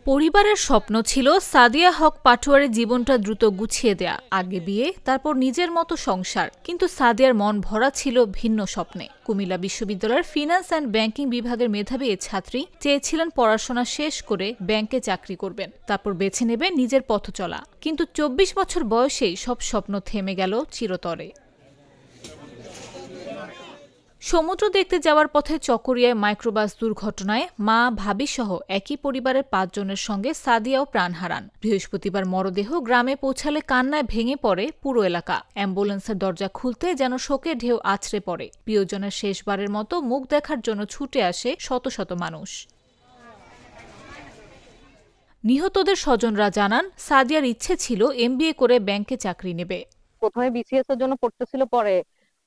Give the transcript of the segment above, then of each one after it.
পরিবারের স্বপ্ন ছিল সাদিয়া হক পাটোয়ারের জীবনটা দ্রুত গুছিয়ে দেয়া, আগে বিয়ে তারপর নিজের মতো সংসার। কিন্তু সাদিয়ার মন ভরা ছিল ভিন্ন স্বপ্নে। কুমিল্লা বিশ্ববিদ্যালয়ের ফিন্যান্স অ্যান্ড ব্যাংকিং বিভাগের মেধাবী এই ছাত্রী চেয়েছিলেন পড়াশোনা শেষ করে ব্যাংকে চাকরি করবেন, তারপর বেছে নেবেন নিজের পথ চলা। কিন্তু ২৪ বছর বয়সেই সব স্বপ্ন থেমে গেল চিরতরে। সমুদ্র দেখতে যাওয়ার পথে চকরিয়ায় মাইক্রোবাস দুর্ঘটনায় মা, ভাবি সহ একই পরিবারের ৫ জনের সঙ্গে সাদিয়াও প্রাণ হারান। বৃহস্পতিবার মরদেহ গ্রামে পৌঁছালে কান্নায় ভেঙে পড়ে পুরো এলাকা। অ্যাম্বুলেন্সের দরজা খুলতে যেন শোকের ঢেউ আছড়ে পড়ে। প্রিয়জনের শেষবারের মতো মুখ দেখার জন্য ছুটে আসে শত শত মানুষ। নিহতদের স্বজনরা জানান, সাদিয়ার ইচ্ছে ছিল MBA করে ব্যাংকে চাকরি নেবে। প্রথমে BCS এর জন্য পড়তেছিল, পরে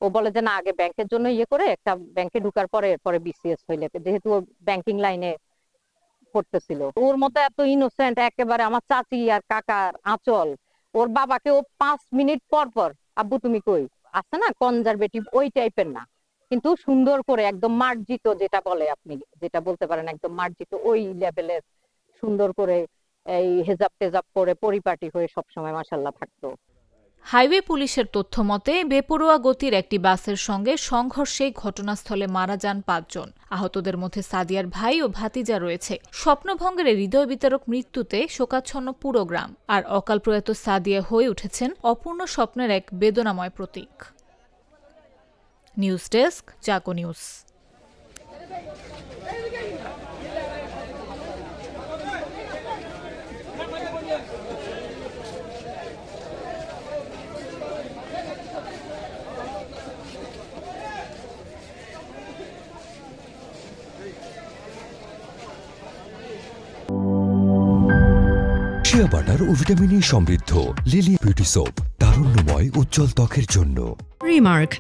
ও বলে যে না, আগে ব্যাংকের জন্য করে একটা ব্যাংকে ঢুকার পরে BCS হইলে, যেহেতু ও ব্যাংকিং লাইনে পড়তেছিল। ওর মতো এত ইনোসেন্ট একেবারে আমার চাচি আর কাকার আঁচল, ওর বাবাকে ও 5 মিনিট পর পর আব্বু তুমি কই, আছে না কনজারভেটিভ ওই টাইপের না, কিন্তু সুন্দর করে একদম মার্জিত, যেটা বলে আপনি যেটা বলতে পারেন একদম মার্জিত ওই লেভেলের সুন্দর করে এই হেজাব টেজাব করে পরিপাটি হয়ে সবসময় মাশাআল্লাহ থাকতো। হাইওয়ে পুলিশের তথ্য মতে বেপরোয়া গতির একটি বাসের সঙ্গে সংঘর্ষে ঘটনাস্থলে মারা যান ৫ জন। আহতদের মধ্যে সাদিয়ার ভাই ও ভাতিজা রয়েছে। স্বপ্নভঙ্গের হৃদয় বিতরক মৃত্যুতে শোকাচ্ছন্ন পুরো গ্রাম। আর অকাল প্রয়াত সাদিয়া হয়ে উঠেছেন অপূর্ণ স্বপ্নের এক বেদনাময় প্রতীক। নিউজ ডেস্ক, জাগো নিউজ। শিয়া বাটার ও ভিটামিন ই সমৃদ্ধ লিলি বিউটি সোপ, তারুণ্যময় উজ্জ্বল ত্বকের জন্য। রিমার্ক